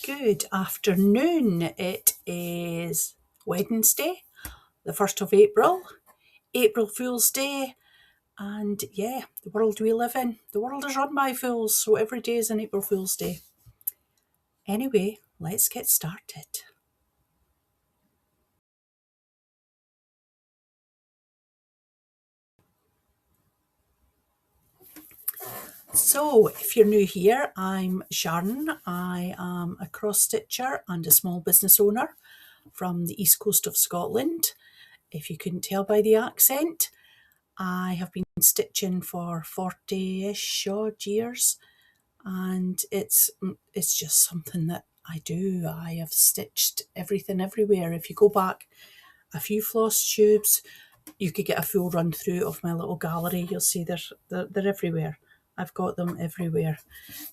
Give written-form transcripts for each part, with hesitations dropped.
Good afternoon. It is Wednesday, the 1st of April, April Fool's Day, and yeah, the world we live in, the world is run by fools, so every day is an April Fool's Day. Anyway, let's get started. So, if you're new here, I'm Sharon. I am a cross stitcher and a small business owner from the east coast of Scotland. If you couldn't tell by the accent, I have been stitching for 40-ish odd years, and it's just something that I do. I have stitched everything everywhere. If you go back a few Flosstubes, you could get a full run through of my little gallery. You'll see they're everywhere. I've got them everywhere.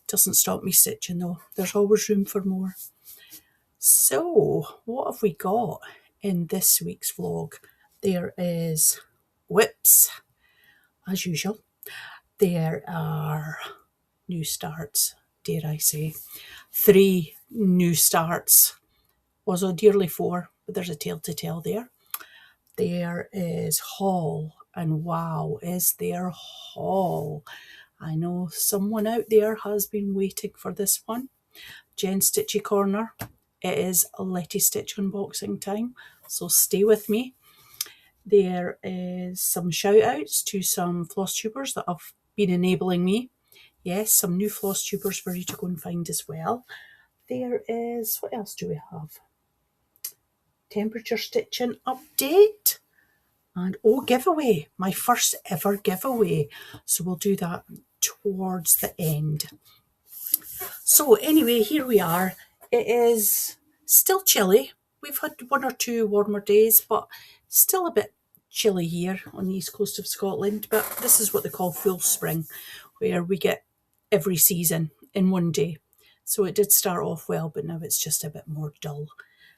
Doesn't stop me stitching though. There's always room for more. So what have we got in this week's vlog? There is whips, as usual. There are new starts, dare I say. 3 new starts. Was ideally 4, but there's a tale to tell there. There is haul, and wow, is there haul. I know someone out there has been waiting for this one. Jen Stitchy Corner. It is Letistitch unboxing time, so stay with me. There is some shout outs to some Flosstubers that have been enabling me. Yes, some new Flosstubers for you to go and find as well. There is, what else do we have? Temperature stitching update. And giveaway, my first ever giveaway. So we'll do that towards the end. So anyway, here we are. It is still chilly. We've had 1 or 2 warmer days, but still a bit chilly here on the east coast of Scotland. But this is what they call full spring, where we get every season in one day. So it did start off well, but now it's just a bit more dull.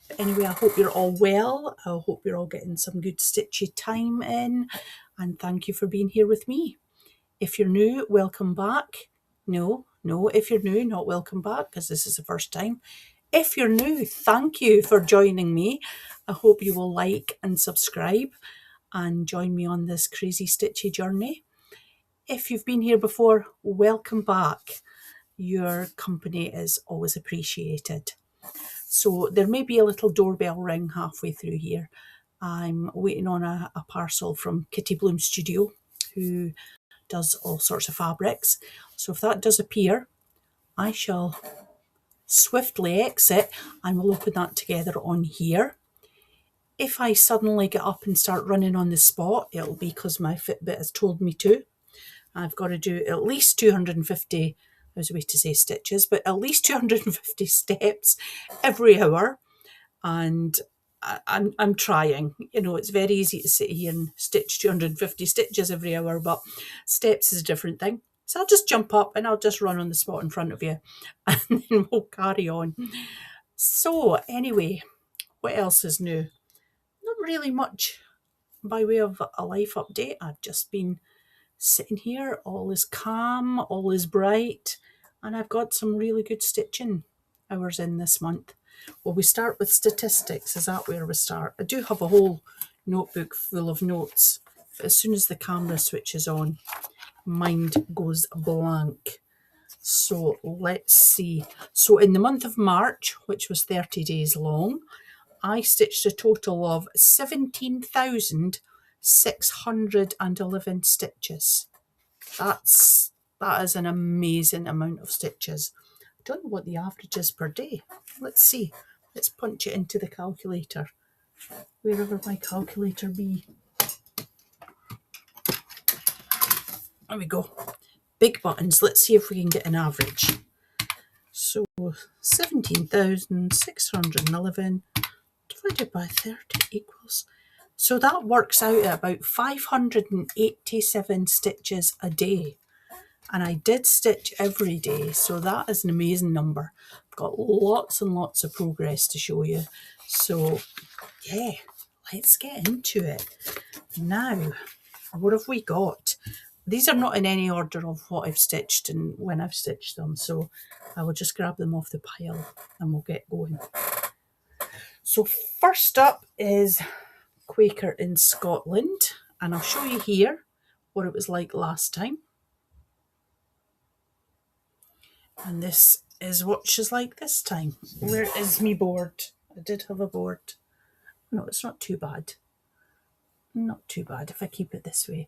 But anyway, I hope you're all well. I hope you're all getting some good stitchy time in. And thank you for being here with me. If you're new, welcome back. No, if you're new, not welcome back, because this is the first time. If you're new, thank you for joining me. I hope you will like and subscribe and join me on this crazy stitchy journey. If you've been here before, welcome back. Your company is always appreciated. So there may be a little doorbell ring halfway through here. I'm waiting on a parcel from Kitty Bloom Studio, who does all sorts of fabrics. So if that does appear, I shall swiftly exit and we'll open that together on here. If I suddenly get up and start running on the spot, it'll be because my Fitbit has told me to. I've got to do at least 250, I was a way to say stitches, but at least 250 steps every hour. And I'm trying. You know, it's very easy to sit here and stitch 250 stitches every hour, but steps is a different thing. So I'll just jump up and I'll just run on the spot in front of you and then we'll carry on. So anyway, what else is new? Not really much by way of a life update. I've just been sitting here. All is calm, all is bright, and I've got some really good stitching hours in this month. Well, we start with statistics. Is that where we start? I do have a whole notebook full of notes, but as soon as the camera switches on, mind goes blank. So let's see. So in the month of March, which was 30 days long, I stitched a total of 17,611 stitches. That is an amazing amount of stitches. I don't know what the average is per day. Let's see. Let's punch it into the calculator. Wherever my calculator be. There we go. Big buttons. Let's see if we can get an average. So 17,611 divided by 30 equals. So that works out at about 587 stitches a day. And I did stitch every day, so that is an amazing number. I've got lots and lots of progress to show you. So yeah, let's get into it. Now, what have we got? these are not in any order of what I've stitched and when I've stitched them, so I will just grab them off the pile and we'll get going. So first up is Quaker in Scotland, and I'll show you here what it was like last time. And this is what she's like this time. Where is me board? I did have a board. No, it's not too bad. Not too bad if I keep it this way.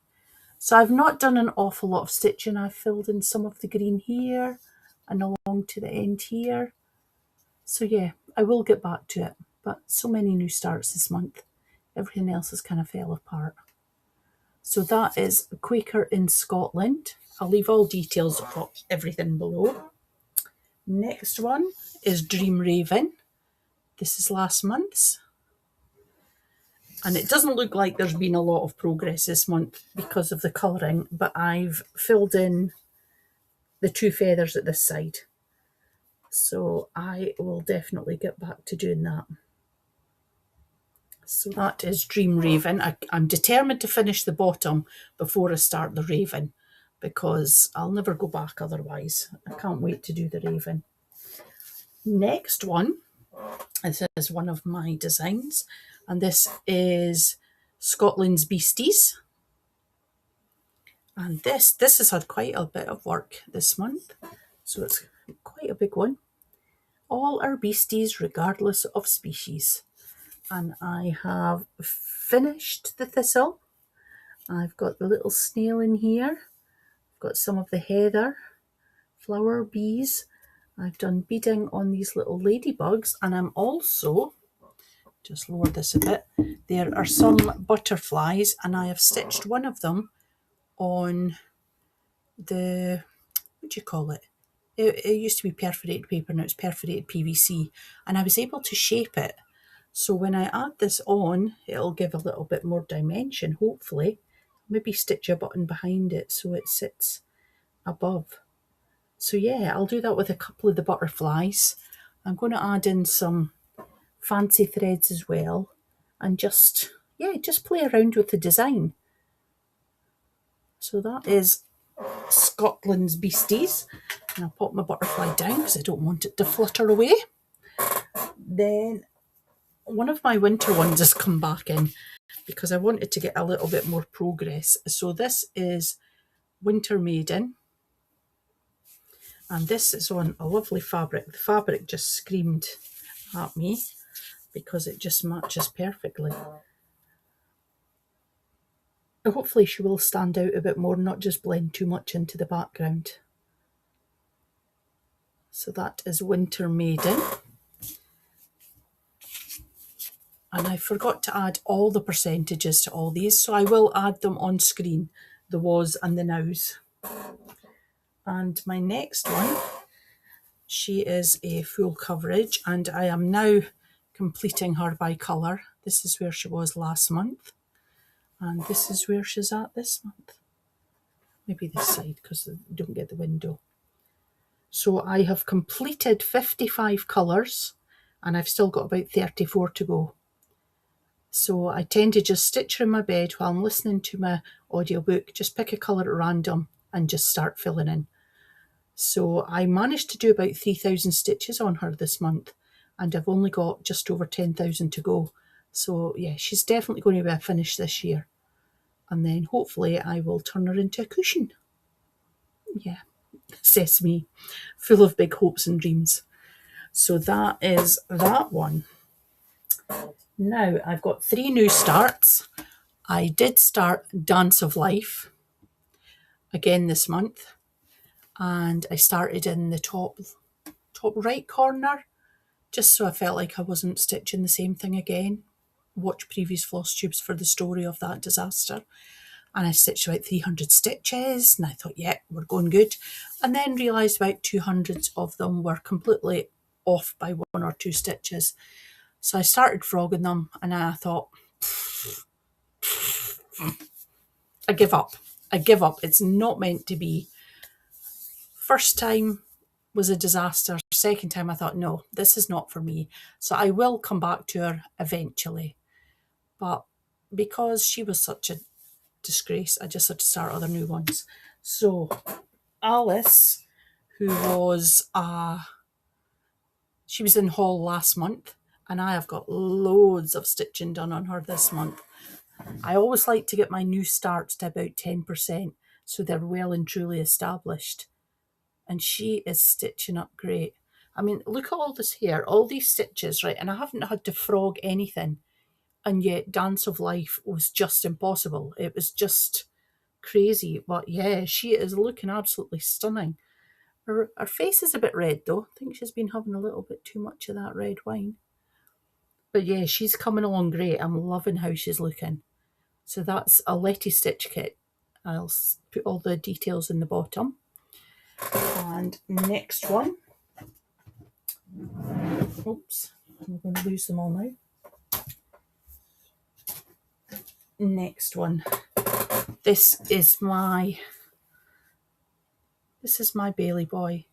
So I've not done an awful lot of stitching. I've filled in some of the green here and along to the end here. So yeah, I will get back to it. But so many new starts this month. Everything else has kind of fell apart. So that is Quaker in Scotland. I'll leave all details of everything below. Next one is Dream Raven. This is last month's. And it doesn't look like there's been a lot of progress this month because of the colouring, but I've filled in the 2 feathers at this side. So I will definitely get back to doing that. So that is Dream Raven. I'm determined to finish the bottom before I start the Raven, because I'll never go back otherwise. I can't wait to do the Raven. Next one, this is one of my designs, and this is Scotland's Beasties. And this has had quite a bit of work this month, so it's quite a big one. All are beasties regardless of species. And I have finished the thistle. I've got the little snail in here. I've got some of the heather, flower, bees. I've done beading on these little ladybugs, and I'm also, just lower this a bit, there are some butterflies, and I have stitched one of them on the, what do you call it? It used to be perforated paper, now it's perforated PVC, and I was able to shape it. So when I add this on, it'll give a little bit more dimension, hopefully. Maybe stitch a button behind it so it sits above. So yeah, I'll do that with a couple of the butterflies. I'm going to add in some fancy threads as well, and just play around with the design. So that is Scotland's Beasties. And I'll pop my butterfly down because I don't want it to flutter away. Then one of my winter ones has come back in because I wanted to get a little bit more progress. So this is Winter Maiden. And this is on a lovely fabric. The fabric just screamed at me because it just matches perfectly. Hopefully she will stand out a bit more, not just blend too much into the background. So that is Winter Maiden. And I forgot to add all the percentages to all these, so I will add them on screen, the was and the nows. And my next one, she is a full coverage, and I am now completing her by colour. This is where she was last month, and this is where she's at this month. Maybe this side, because I don't get the window. So I have completed 55 colours, and I've still got about 34 to go. So I tend to just stitch her in my bed while I'm listening to my audiobook, just pick a colour at random and just start filling in. So I managed to do about 3,000 stitches on her this month, and I've only got just over 10,000 to go. So yeah, she's definitely going to be a finish this year. And then hopefully I will turn her into a cushion. Yeah, sesame, full of big hopes and dreams. So that is that one. Now I've got 3 new starts. I did start Dance of Life again this month, and I started in the top right corner, just so I felt like I wasn't stitching the same thing again. Watch previous floss tubes for the story of that disaster. And I stitched about 300 stitches, and I thought, yeah, we're going good. And then realised about 200 of them were completely off by 1 or 2 stitches. So I started frogging them, and I thought, I give up. I give up. It's not meant to be. First time was a disaster. Second time I thought, no, this is not for me. So I will come back to her eventually. But because she was such a disgrace. I just had to start other new ones. So Alice, who was she was in haul last month, and I have got loads of stitching done on her this month. I always like to get my new starts to about 10%, so they're well and truly established. And she is stitching up great. I mean, look at all this here, all these stitches, right? And I haven't had to frog anything. And yet Dance of Life was just impossible. It was just crazy. But yeah, she is looking absolutely stunning. Her face is a bit red though. I think she's been having a little bit too much of that red wine. But yeah, she's coming along great. I'm loving how she's looking. So that's a Letistitch kit. I'll put all the details in the bottom. And next one. Oops, I'm going to lose them all now. Next one. This is my Bailey boy.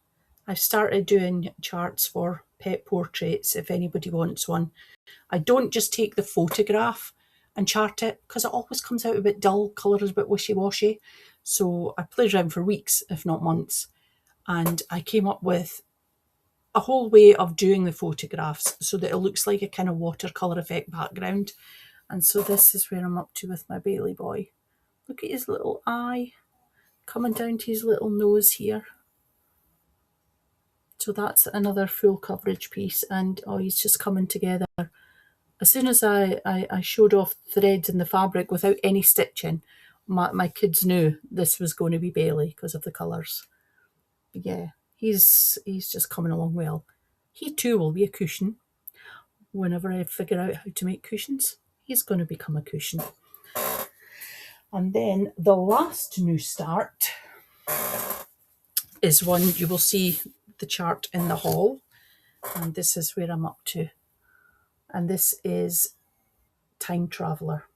I've started doing charts for pet portraits if anybody wants one. I don't just take the photograph and chart it because it always comes out a bit dull, colour is a bit wishy-washy. So I played around for weeks, if not months, and I came up with a whole way of doing the photographs so that it looks like a kind of watercolour effect background. And so this is where I'm up to with my Bailey boy. Look at his little eye coming down to his little nose here. So that's another full coverage piece, and oh, he's just coming together. As soon as I showed off threads in the fabric without any stitching, my kids knew this was going to be Bailey because of the colours. But yeah, he's just coming along well. He too will be a cushion. Whenever I figure out how to make cushions, he's going to become a cushion. And then the last new start is one you will see the chart in the haul, and this is where I'm up to. And this is Time Traveller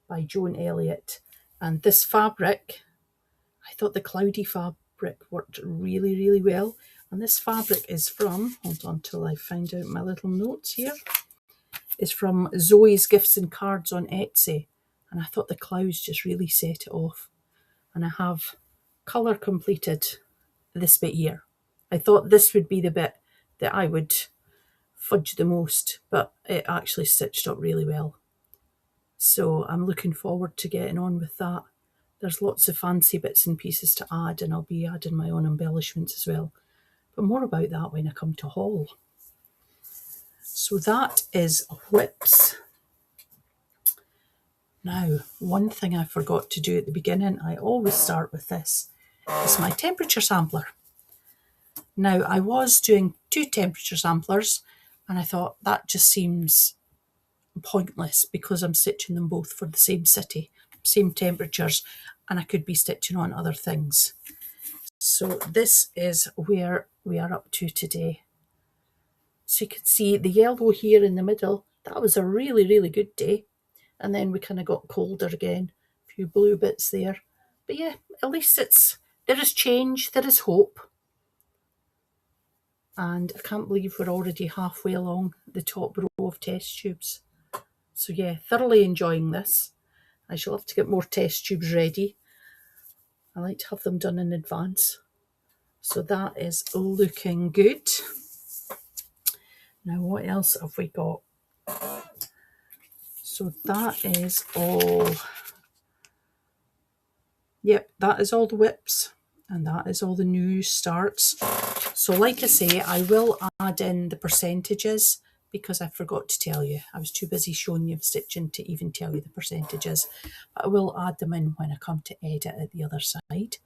by Joan Elliot. And this fabric, I thought the cloudy fabric worked really, really well. And this fabric is from, hold on till I find out my little notes here, is from Zoe's Gifts and Cards on Etsy. And I thought the clouds just really set it off. And I have colour completed this bit here. I thought this would be the bit that I would fudge the most, but it actually stitched up really well. So I'm looking forward to getting on with that. There's lots of fancy bits and pieces to add, and I'll be adding my own embellishments as well. But more about that when I come to haul. So that is whips. Now, one thing I forgot to do at the beginning, I always start with this, is my temperature sampler. Now, I was doing 2 temperature samplers, and I thought that just seems pointless because I'm stitching them both for the same city, same temperatures, and I could be stitching on other things. So this is where we are up to today. So you can see the yellow here in the middle, that was a really, really good day. And then we kind of got colder again, a few blue bits there. But yeah, at least there is change, there is hope. And I can't believe we're already halfway along the top row of test tubes. So yeah, thoroughly enjoying this. I shall have to get more test tubes ready. I like to have them done in advance. So that is looking good. Now what else have we got? So that is all. Yep, that is all the whips. And that is all the new starts. So like I say, I will add in the percentages because I forgot to tell you. I was too busy showing you stitching to even tell you the percentages. But I will add them in when I come to edit at the other side.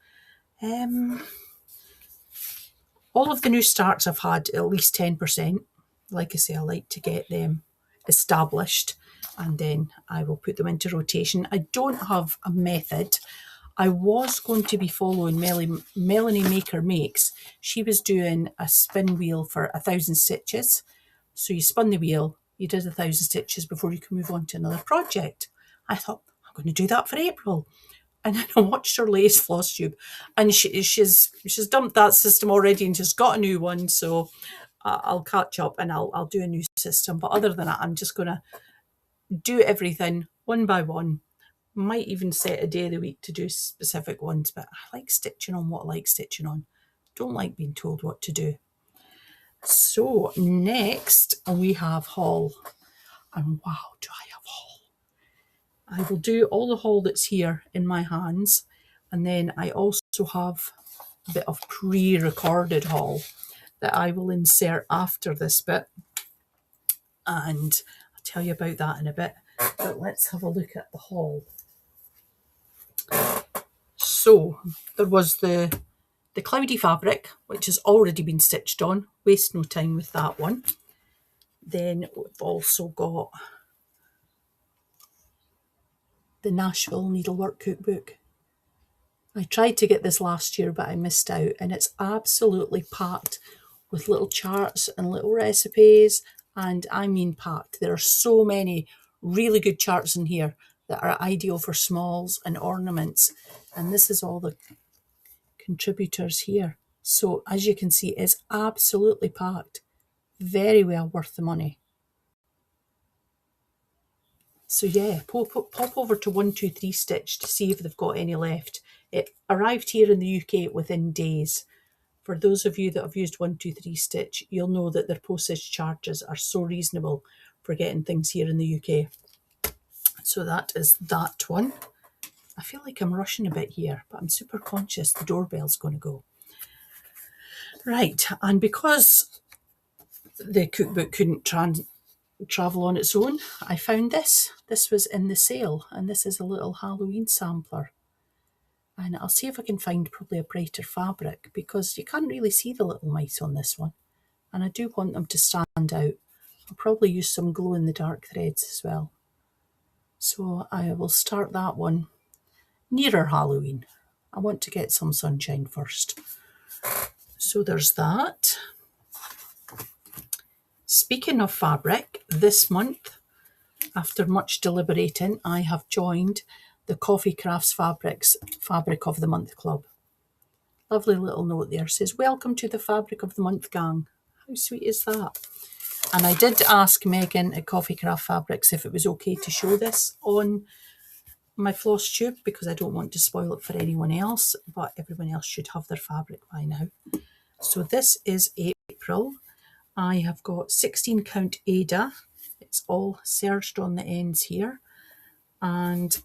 All of the new starts I've had at least 10%. Like I say, I like to get them established and then I will put them into rotation. I don't have a method. I was going to be following Melanie Maker Makes. She was doing a spin wheel for 1,000 stitches. So you spun the wheel, you did 1,000 stitches before you can move on to another project. I thought, I'm going to do that for April. And then I watched her latest Flosstube, and she's dumped that system already and she's got a new one. So I'll catch up and I'll do a new system. But other than that, I'm just going to do everything one by one Might even set a day of the week to do specific ones, but I like stitching on what I like stitching on. Don't like being told what to do. So next we have haul. And wow, do I have haul. I will do all the haul that's here in my hands. And then I also have a bit of pre-recorded haul that I will insert after this bit. And I'll tell you about that in a bit. But let's have a look at the haul. So there was the cloudy fabric, which has already been stitched on. Waste no time with that one. Then we've also got the Nashville Needlework Cookbook. I tried to get this last year, but I missed out, and it's absolutely packed with little charts and little recipes, and I mean packed. There are so many really good charts in here that are ideal for smalls and ornaments, and this is all the contributors here. So as you can see, it's absolutely packed. Very well worth the money. So yeah, pop over to 123 Stitch to see if they've got any left. It arrived here in the UK within days. For those of you that have used 123 Stitch, you'll know that their postage charges are so reasonable for getting things here in the UK. So that is that one. I feel like I'm rushing a bit here, but I'm super conscious the doorbell's going to go. Right, and because the cookbook couldn't travel on its own, I found this. This was in the sale, and this is a little Halloween sampler. And I'll see if I can find probably a brighter fabric, because you can't really see the little mice on this one. And I do want them to stand out. I'll probably use some glow-in-the-dark threads as well. So I will start that one nearer Halloween. I want to get some sunshine first. So there's that. Speaking of fabric, this month, after much deliberating, I have joined the Coffee Crafts Fabrics Fabric of the Month Club. Lovely little note there, says, welcome to the Fabric of the Month gang. How sweet is that? And I did ask Megan at Coffee Craft Fabrics if it was okay to show this on my Flosstube, because I don't want to spoil it for anyone else, but everyone else should have their fabric by now. So this is April. I have got 16 count Ada. It's all serged on the ends here. And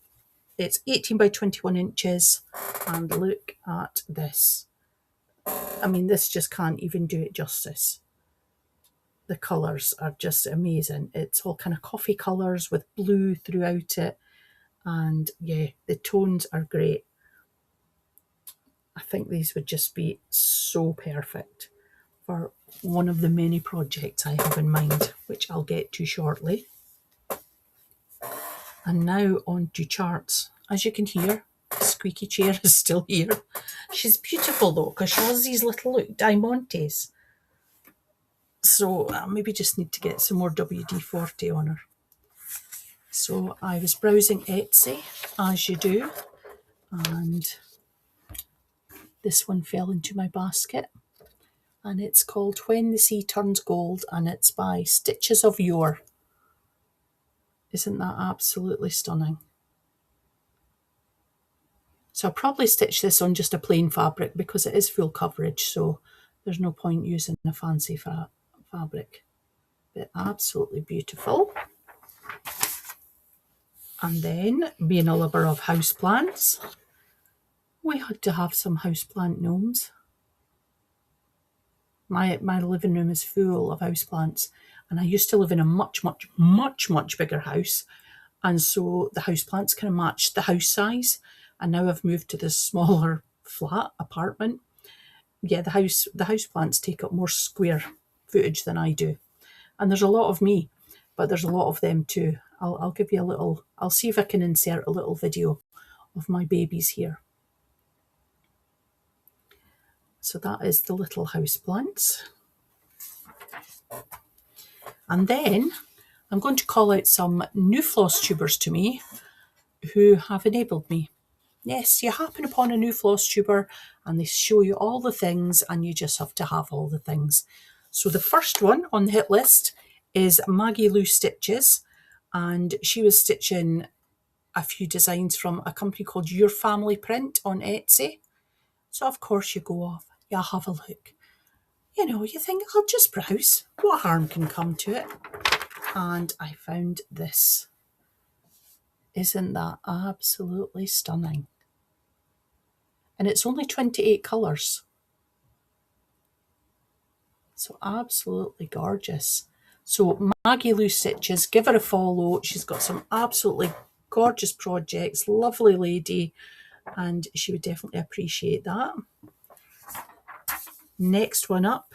it's 18 by 21 inches. And look at this. I mean, this just can't even do it justice. The colours are just amazing. It's all kind of coffee colours with blue throughout it. And yeah, the tones are great. I think these would just be so perfect for one of the many projects I have in mind, which I'll get to shortly. And now on to charts. As you can hear, the squeaky chair is still here. She's beautiful though, because she has these little, look, diamantes. So I maybe just need to get some more WD-40 on her. So I was browsing Etsy, as you do, and this one fell into my basket. And it's called When the Sea Turns Gold, and it's by Stitches of Yore. Isn't that absolutely stunning? So I'll probably stitch this on just a plain fabric because it is full coverage, so there's no point using a fancy fabric. But absolutely beautiful. And then, being a lover of houseplants, we had to have some houseplant gnomes. My living room is full of houseplants, and I used to live in a much bigger house, and so the houseplants kind of matched the house size, and now I've moved to this smaller flat apartment. Yeah, the houseplants take up more square footage than I do, and there's a lot of me, but there's a lot of them too. I'll give you a little, I'll see if I can insert a little video of my babies here. So that is the little houseplants. And then I'm going to call out some new Flosstubers to me who have enabled me. Yes, you happen upon a new Flosstuber and they show you all the things and you just have to have all the things. So the first one on the hit list is Maggie Lou Stitches, and she was stitching a few designs from a company called Your Family Print on Etsy. So of course you go off, you have a look. You know, you think, I'll just browse. What harm can come to it? And I found this. Isn't that absolutely stunning? And it's only 28 colours. So absolutely gorgeous. So Maggie Lou Stitches, give her a follow. She's got some absolutely gorgeous projects, lovely lady, and she would definitely appreciate that. Next one up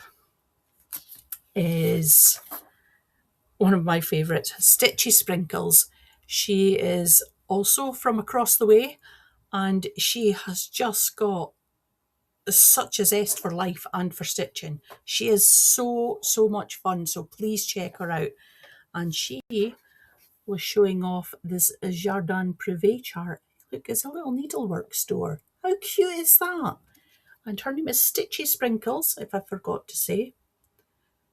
is one of my favourites, Stitchy Sprinkles. She is also from across the way, and she has just got such a zest for life and for stitching. She is so much fun, so please check her out. And she was showing off this Jardin Privé chart. Look, it's a little needlework store. How cute is that? And her name is Stitchy Sprinkles, if I forgot to say.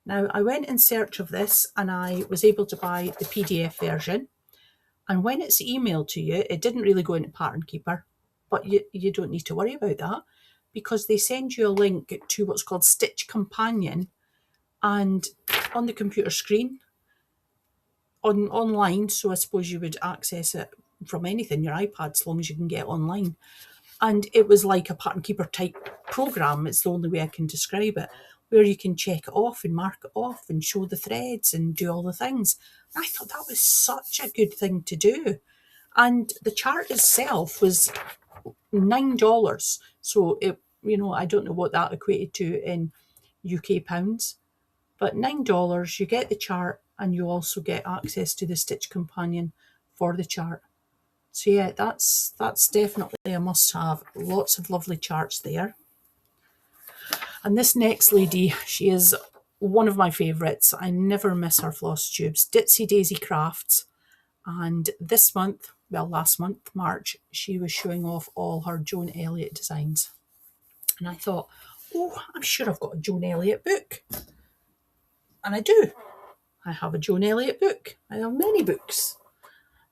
Now, I went in search of this and I was able to buy the PDF version. And when it's emailed to you, it didn't really go into Pattern Keeper, but you don't need to worry about that, because they send you a link to what's called Stitch Companion, and on the computer screen, online, so I suppose you would access it from anything, your iPad, as long as you can get online. And it was like a Pattern Keeper type program, it's the only way I can describe it, where you can check it off and mark it off and show the threads and do all the things. I thought that was such a good thing to do. And the chart itself was $9. So it, you know, I don't know what that equated to in UK pounds, but $9, you get the chart and you also get access to the Stitch Companion for the chart. So yeah, that's definitely a must-have. Lots of lovely charts there. And this next lady, she is one of my favourites. I never miss her Flosstubes, Ditsy Daisy Crafts. And this month, well, last month, March, she was showing off all her Joan Elliot designs. And I thought, oh, I'm sure I've got a Joan Elliot book. And I do. I have a Joan Elliot book. I have many books.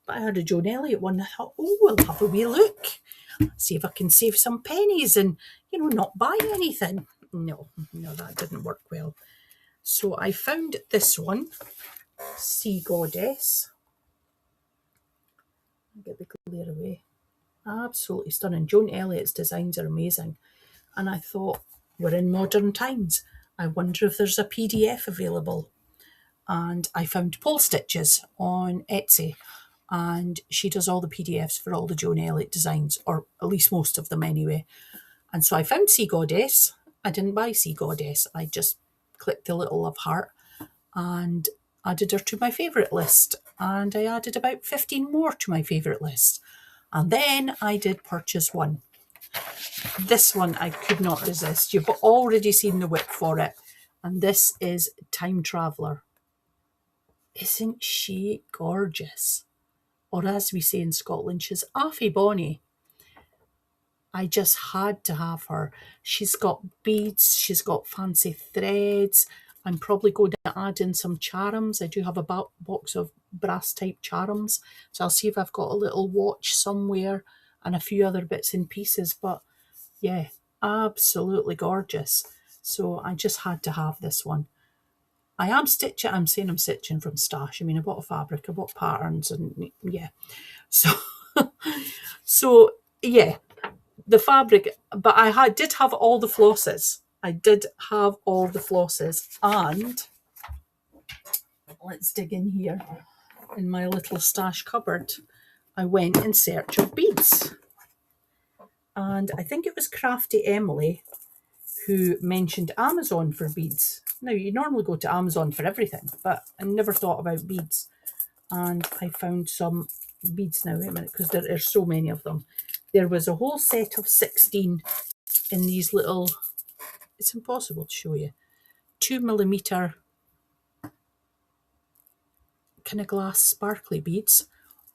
But I had a Joan Elliot one. I thought, oh, we'll have a wee look. See if I can save some pennies and, you know, not buy anything. No, that didn't work well. So I found this one, Sea Goddess. Get the glare away. Absolutely stunning. Joan Elliot's designs are amazing. And I thought, we're in modern times. I wonder if there's a PDF available. And I found Polstitches on Etsy. And she does all the PDFs for all the Joan Elliot designs, or at least most of them anyway. And so I found Sea Goddess. I didn't buy Sea Goddess. I just clicked the little love heart and added her to my favourite list. And I added about 15 more to my favourite list. And then I did purchase one. This one I could not resist. You've already seen the whip for it. And this is Time Traveller. Isn't she gorgeous? Or as we say in Scotland, she's awfully bonny. I just had to have her. She's got beads, she's got fancy threads. I'm probably going to add in some charms. I do have a box of brass type charms. So I'll see if I've got a little watch somewhere and a few other bits and pieces. But yeah, absolutely gorgeous. So I just had to have this one. I am stitching, I'm saying I'm stitching from stash. I mean, I bought a fabric, I bought patterns, and yeah. So yeah, the fabric, but I did have all the flosses. I did have all the flosses, and let's dig in here in my little stash cupboard. I went in search of beads, and I think it was Crafty Emily who mentioned Amazon for beads. Now, you normally go to Amazon for everything, but I never thought about beads. And I found some beads now. Wait a minute, because there are so many of them. There was a whole set of 16 in these little, it's impossible to show you, 2mm kind of glass sparkly beads,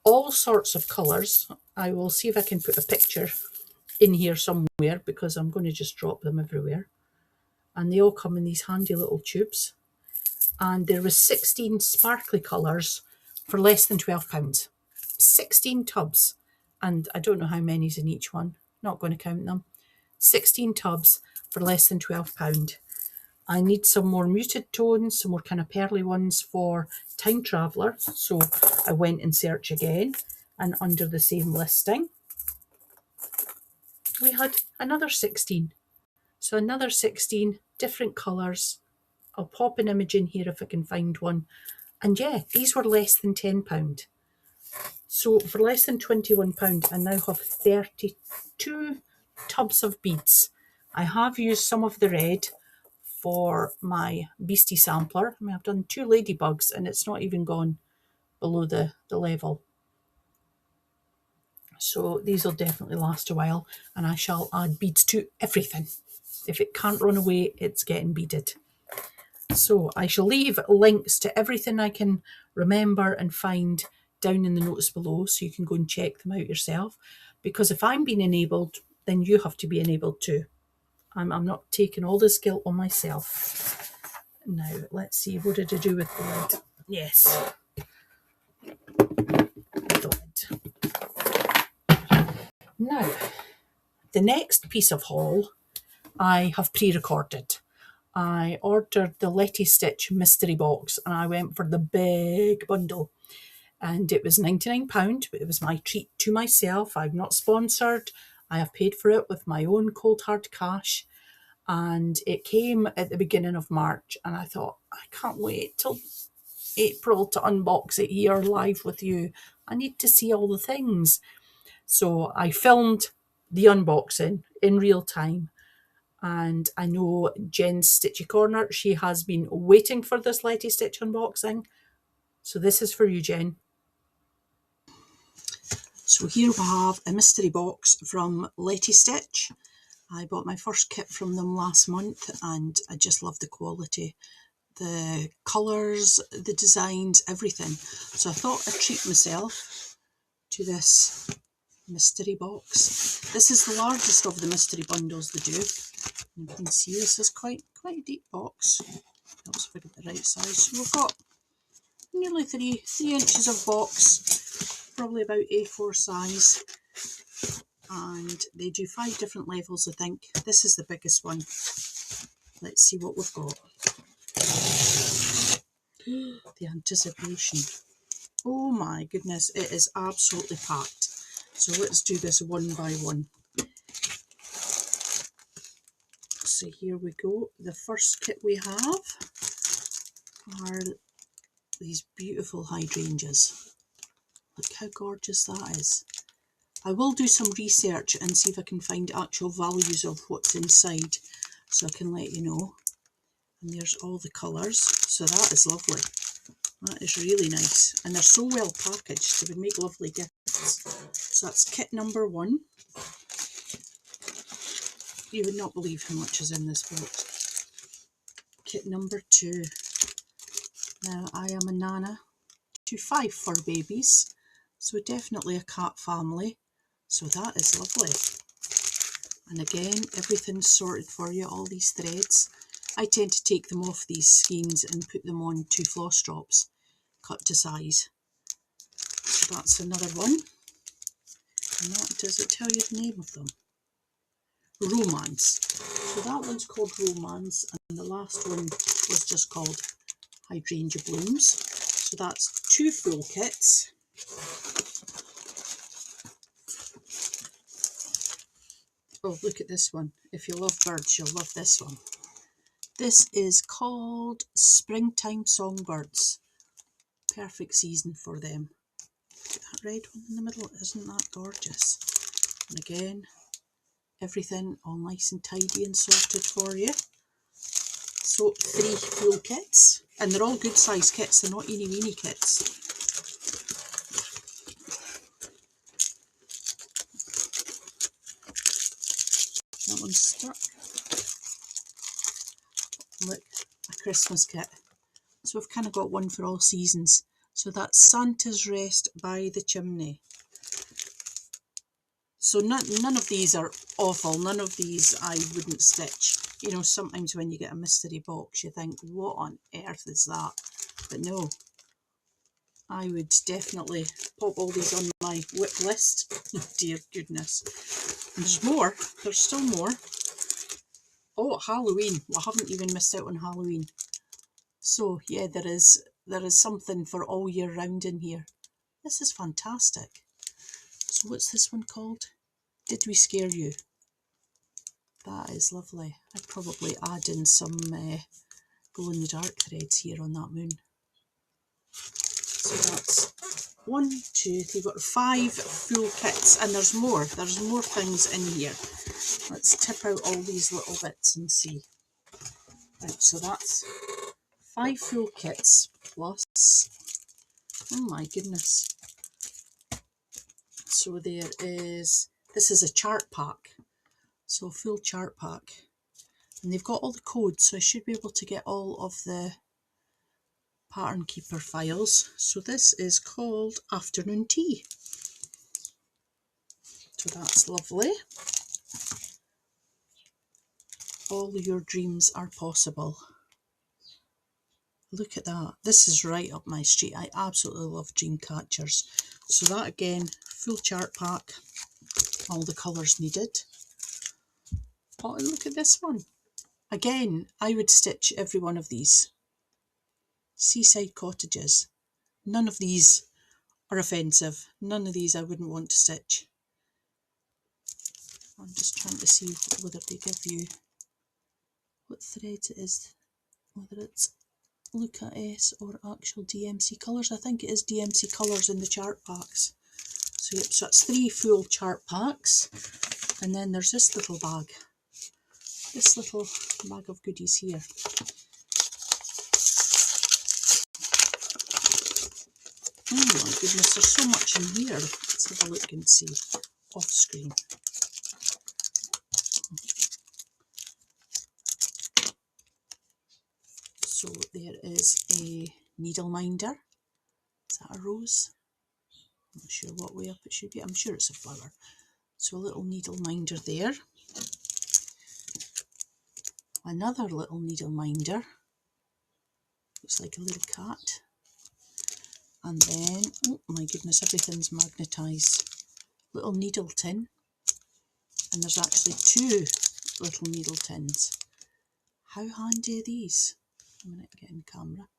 all sorts of colours. I will see if I can put a picture in here somewhere, because I'm going to just drop them everywhere. And they all come in these handy little tubes. And there was 16 sparkly colours for less than £12. 16 tubs, and I don't know how many's in each one, not going to count them. 16 tubs for less than £12. I need some more muted tones, some more kind of pearly ones for Time Traveller. So I went in search again, and under the same listing, we had another 16. So another 16 different colours. I'll pop an image in here if I can find one. And yeah, these were less than £10. So for less than £21, I now have 32 tubs of beads. I have used some of the red for my Beastie sampler. I mean, I've done 2 ladybugs and it's not even gone below the level. So these will definitely last a while, and I shall add beads to everything. If it can't run away, it's getting beaded. So I shall leave links to everything I can remember and find down in the notes below, so you can go and check them out yourself. Because if I'm being enabled, then you have to be enabled too. I'm not taking all this guilt on myself. Now, let's see, what did I do with the lid? Yes, the lid. Now, the next piece of haul I have pre-recorded. I ordered the Letistitch mystery box, and I went for the big bundle. And it was £99, but it was my treat to myself. I'm not sponsored. I have paid for it with my own cold hard cash. And it came at the beginning of March, and I thought, I can't wait till April to unbox it here live with you. I need to see all the things. So I filmed the unboxing in real time. And I know Jen's Stitchy Corner, she has been waiting for this Letistitch unboxing. So this is for you, Jen. So here we have a mystery box from Letistitch. I bought my first kit from them last month, and I just love the quality, the colours, the designs, everything. So I thought I'd treat myself to this mystery box. This is the largest of the mystery bundles they do. You can see this is quite a deep box. Helps if I get the right size. So we've got nearly 3 inches of box, probably about A4 size. And they do 5 different levels, I think. This is the biggest one. Let's see what we've got. The anticipation. Oh my goodness, it is absolutely packed. So let's do this one by one. So here we go. The first kit we have are these beautiful hydrangeas. Look how gorgeous that is. I will do some research and see if I can find actual values of what's inside, so I can let you know. And there's all the colours, so that is lovely. That is really nice, and they're so well packaged, they would make lovely gifts. So that's kit number 1. You would not believe how much is in this box. Kit number 2. Now, I am a nana to 5 fur babies, so definitely a cat family. So that is lovely. And again, everything's sorted for you, all these threads. I tend to take them off these skeins and put them on 2 floss drops, cut to size. So that's another one. And that, does it tell you the name of them? Romance. So that one's called Romance, and the last one was just called Hydrangea Blooms. So that's 2 full kits. Oh, look at this one. If you love birds, you'll love this one. This is called Springtime Songbirds. Perfect season for them. Look at that red one in the middle. Isn't that gorgeous? And again, everything all nice and tidy and sorted for you. So 3 full kits. And they're all good size kits. They're not eeny weeny kits. That one's stuck. Look, a Christmas kit. So we've kind of got one for all seasons. So that's Santa's Rest by the Chimney. So none of these are awful. None of these I wouldn't stitch. You know, sometimes when you get a mystery box, you think, what on earth is that? But no, I would definitely pop all these on my whip list. Oh dear goodness. And there's more. There's still more. Oh, Halloween. I haven't even missed out on Halloween. So yeah, there is something for all year round in here. This is fantastic. So what's this one called? Did We Scare You? That is lovely. I'd probably add in some glow-in-the-dark threads here on that moon. So that's 1, 2, 3, we've got 5 full kits, and there's more things in here. Let's tip out all these little bits and see. Right, so that's 5 full kits plus, oh my goodness. So there is, this is a chart pack, so a full chart pack. And they've got all the codes, so I should be able to get all of the Pattern Keeper files. So this is called Afternoon Tea. So that's lovely. All your dreams are possible. Look at that. This is right up my street. I absolutely love dream catchers. So that again, full chart pack, all the colours needed. Oh, and look at this one. Again, I would stitch every one of these. Seaside cottages. None of these are offensive. None of these I wouldn't want to stitch. I'm just trying to see whether they give you what thread it is, whether it's Luca S or actual DMC colours. I think it is DMC colours in the chart packs. So yep, so it's 3 full chart packs, and then there's this little bag. This little bag of goodies here. Oh my goodness, there's so much in here. Let's have a look and see off screen. So there is a needle minder. Is that a rose? I'm not sure what way up it should be. I'm sure it's a flower. So a little needle minder there. Another little needle minder. Looks like a little cat. And then, oh my goodness, everything's magnetised. Little needle tin. And there's actually 2 little needle tins. How handy are these? I'm going to get in camera.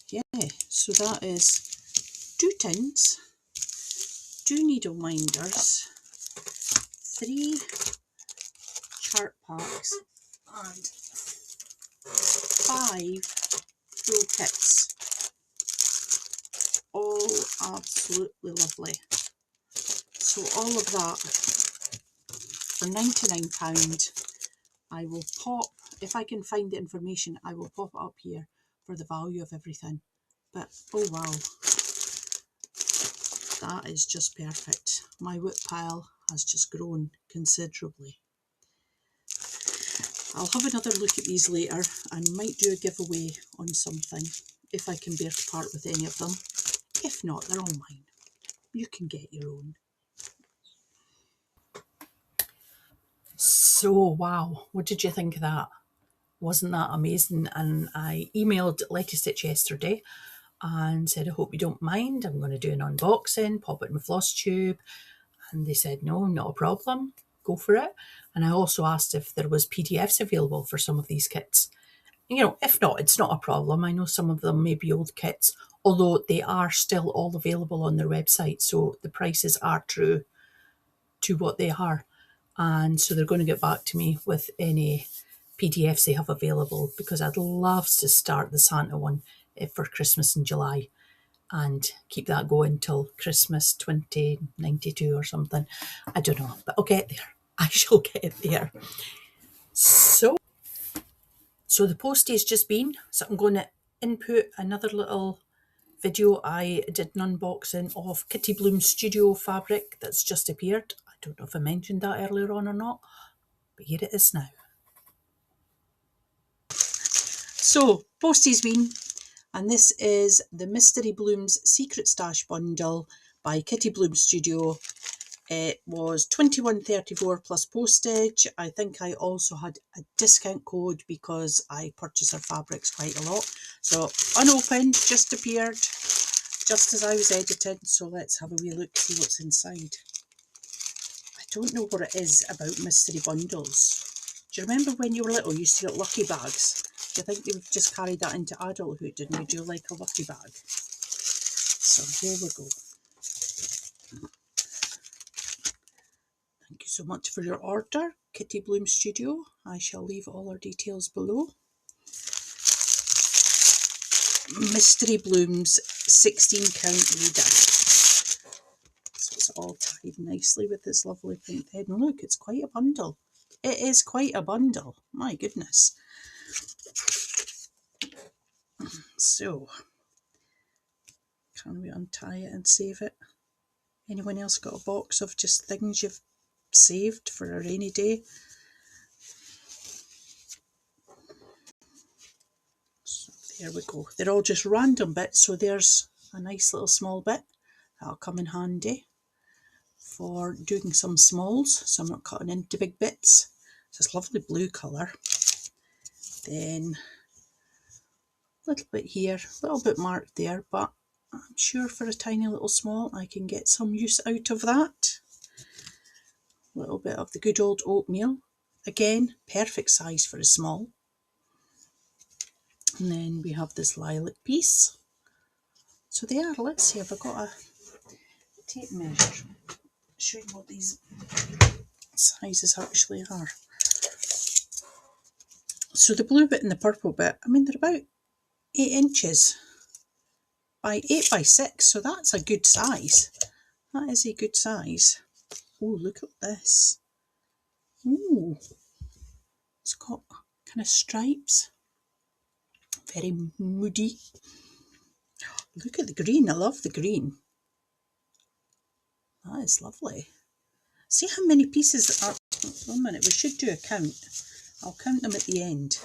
Yeah, so that is 2 tins, 2 needle minders, 3 chart packs, and 5 full kits. All absolutely lovely. So all of that for £99. I will pop, if I can find the information, I will pop it up here for the value of everything. But oh wow, that is just perfect. My whip pile has just grown considerably. I'll have another look at these later and might do a giveaway on something if I can bear to part with any of them. If not, they're all mine. You can get your own. So wow, what did you think of that? Wasn't that amazing? And I emailed Letistitch yesterday and said, I hope you don't mind. I'm going to do an unboxing, pop it in my Flosstube. And they said, no, not a problem. Go for it. And I also asked if there was PDFs available for some of these kits. You know, if not, it's not a problem. I know some of them may be old kits, although they are still all available on their website. So the prices are true to what they are. And so they're going to get back to me with any PDFs they have available, because I'd love to start the Santa one for Christmas in July and keep that going till Christmas 2092 or something. I don't know, but I'll get there. I shall get there. So the post has just been, so I'm going to input another little video. I did an unboxing of Kitty Bloom Studio fabric that's just appeared. I don't know if I mentioned that earlier on or not, but here it is now. So, Postie's been, and this is the Mystery Blooms Secret Stash Bundle by Kitty Bloom Studio. It was $21.34 plus postage. I think I also had a discount code because I purchase her fabrics quite a lot. So, unopened, just appeared. just as I was editing, so let's have a wee look, see what's inside. I don't know what it is about mystery bundles. Do you remember when you were little, you used to get lucky bags? Do you think you've just carried that into adulthood and you do like a lucky bag? So here we go. Thank you so much for your order, Kitty Bloom Studio. I shall leave all our details below. Mystery Blooms 16 count reader. So it's all tied nicely with this lovely pink thread. And look, it's quite a bundle. It is quite a bundle. My goodness. So, can we untie it and save it? Anyone else got a box of just things you've saved for a rainy day? So there we go. They're all just random bits, so there's a nice little small bit. That'll come in handy for doing some smalls, so I'm not cutting into big bits. It's this lovely blue colour. Then a little bit here, a little bit marked there, but I'm sure for a tiny little small I can get some use out of that. A little bit of the good old oatmeal. Again, perfect size for a small. And then we have this lilac piece. So there, let's see, have I got a tape measure? Show you what these sizes actually are. So the blue bit and the purple bit, I mean, they're about 8 inches by 8 by 6, so that's a good size. That is a good size. Oh, look at this. Oh, it's got kind of stripes. Very moody. Look at the green. I love the green. That is lovely. See how many pieces are. One minute, we should do a count. I'll count them at the end.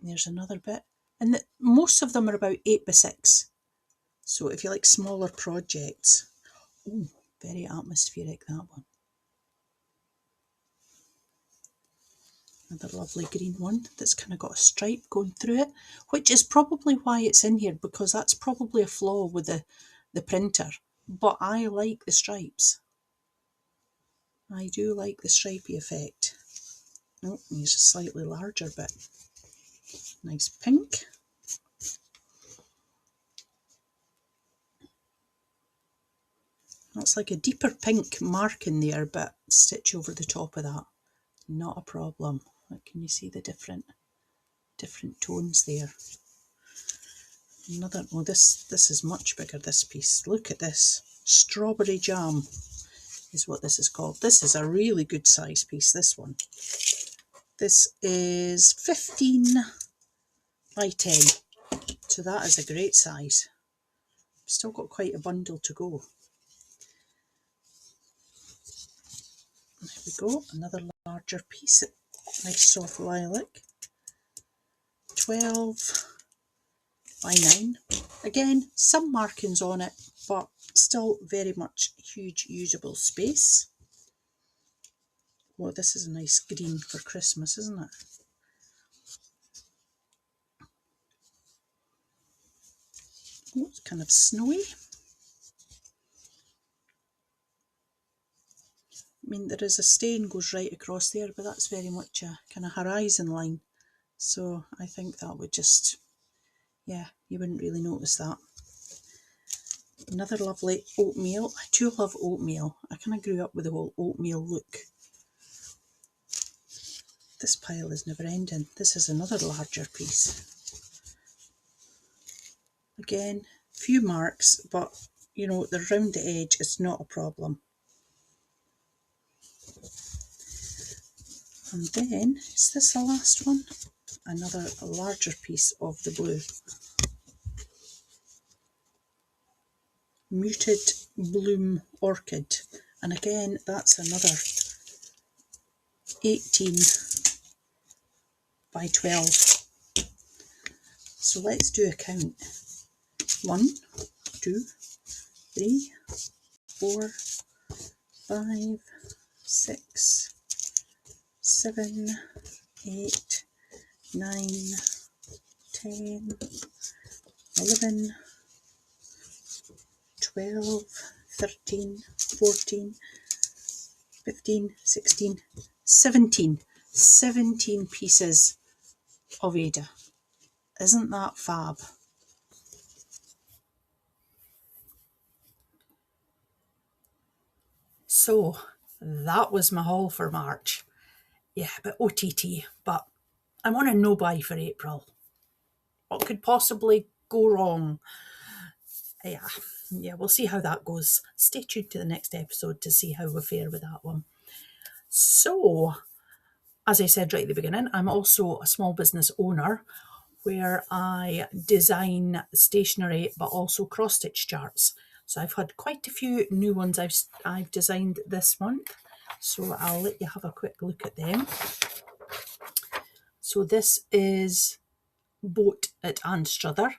There's another bit. And most of them are about 8 by 6. So if you like smaller projects. Oh, very atmospheric, that one. Another lovely green one that's kind of got a stripe going through it, which is probably why it's in here, because that's probably a flaw with the printer. But I like the stripes. I do like the stripy effect. Oh, here's a slightly larger bit. Nice pink. That's like a deeper pink mark in there, but stitch over the top of that. Not a problem. Can you see the different tones there? Another, oh, this is much bigger, this piece. Look at this. Strawberry jam is what this is called. This is a really good size piece, this one. This is 15 by 10. So that is a great size. Still got quite a bundle to go. There we go, another larger piece. Nice soft lilac. 12 by 9. Again, some markings on it, but still very much huge usable space. Well, this is a nice green for Christmas, isn't it? Oh, it's kind of snowy. I mean, there is a stain goes right across there, but that's very much a kind of horizon line. So I think that would just, yeah, you wouldn't really notice that. Another lovely oatmeal. I do love oatmeal. I kind of grew up with the whole oatmeal look. This pile is never ending. This is another larger piece. Again, few marks, but you know, they're round the edge, it's not a problem. And then, is this the last one? Another larger piece of the blue. Muted Bloom Orchid. And again, that's another 18 by 12. So let's do a count. 1, 2, 3, 4, 5, 6, 7, 8, 9, 10, 11, 12, 13, 14, 15, 16, 17. 17 pieces of Ada. Isn't that fab? So that was my haul for March. Yeah, a bit OTT, but I'm on a no-buy for April. What could possibly go wrong? Yeah, we'll see how that goes. Stay tuned to the next episode to see how we fare with that one. So, as I said right at the beginning, I'm also a small business owner where I design stationery but also cross-stitch charts. So I've had quite a few new ones I've designed this month. So I'll let you have a quick look at them. So this is Boat at Anstruther.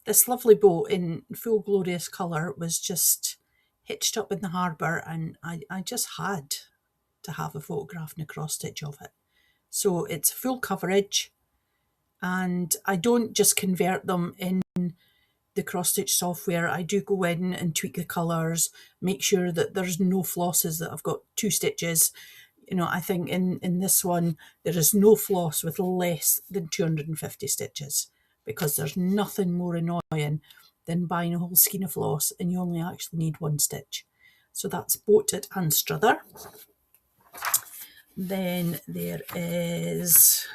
This lovely boat in full glorious colour was just hitched up in the harbour, and I just had to have a photograph and a cross stitch of it. So it's full coverage, and I don't just convert them in the cross stitch software. I do go in and tweak the colours, make sure that there's no flosses, that I've got 2 stitches. You know, I think in this one there is no floss with less than 250 stitches, because there's nothing more annoying than buying a whole skein of floss and you only actually need 1 stitch. So that's Boat at Anstruther. Then there is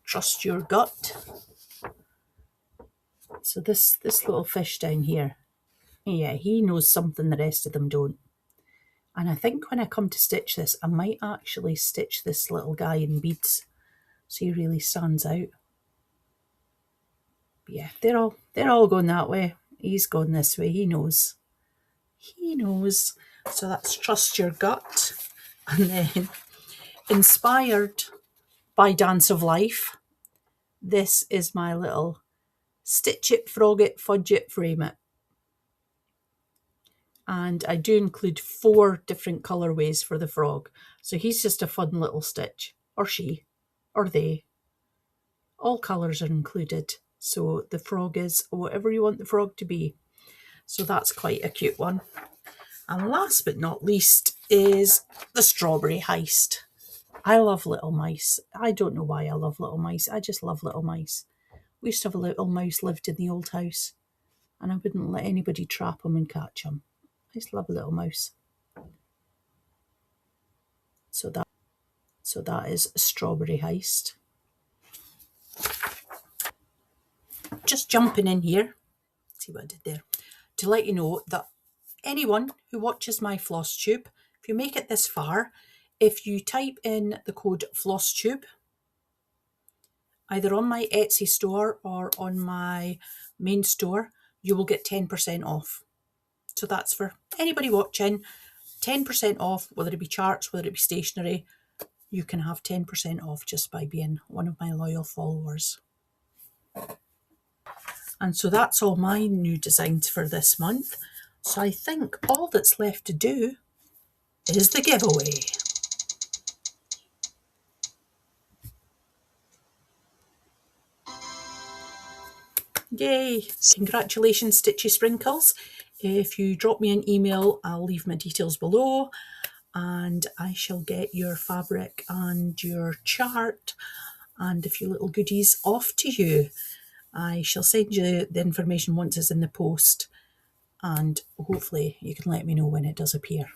Trust Your Gut. So this little fish down here, yeah, he knows something the rest of them don't. And I think when I come to stitch this, I might actually stitch this little guy in beads, so he really stands out. But yeah, they're all going that way. He's going this way. He knows. He knows. So that's Trust Your Gut. And then Inspired by Dance of Life. This is my little Stitch It, Frog It, Fudge It, Frame It. And I do include 4 different colourways for the frog. So he's just a fun little stitch, or she, or they. All colours are included. So the frog is whatever you want the frog to be. So that's quite a cute one. And last but not least is the Strawberry Heist. I love little mice. I don't know why I love little mice. I just love little mice. We used to have a little mouse lived in the old house, and I wouldn't let anybody trap him and catch him. I just love a little mouse. So that is Strawberry Heist. Just jumping in here, see what I did there, to let you know that anyone who watches my Flosstube, if you make it this far, if you type in the code Flosstube, either on my Etsy store or on my main store, you will get 10% off. So that's for anybody watching, 10% off, whether it be charts, whether it be stationery. You can have 10% off just by being one of my loyal followers. And so that's all my new designs for this month. So I think all that's left to do is the giveaway. Yay! Congratulations, Stitchy Sprinkles. If you drop me an email, I'll leave my details below, and I shall get your fabric and your chart and a few little goodies off to you. I shall send you the information once it's in the post, and hopefully you can let me know when it does appear.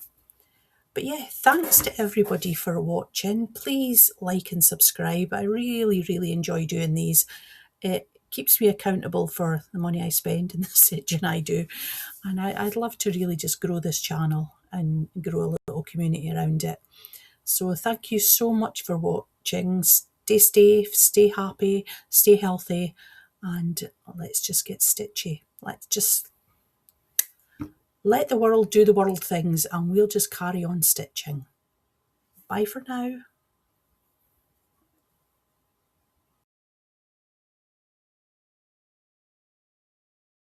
But yeah, thanks to everybody for watching. Please like and subscribe. I really, really enjoy doing these. It keeps me accountable for the money I spend in the stitching I do. And I'd love to really just grow this channel and grow a little community around it. So thank you so much for watching. Stay safe, stay happy, stay healthy, and let's just get stitchy. Let's just let the world do the world things, and we'll just carry on stitching. Bye for now.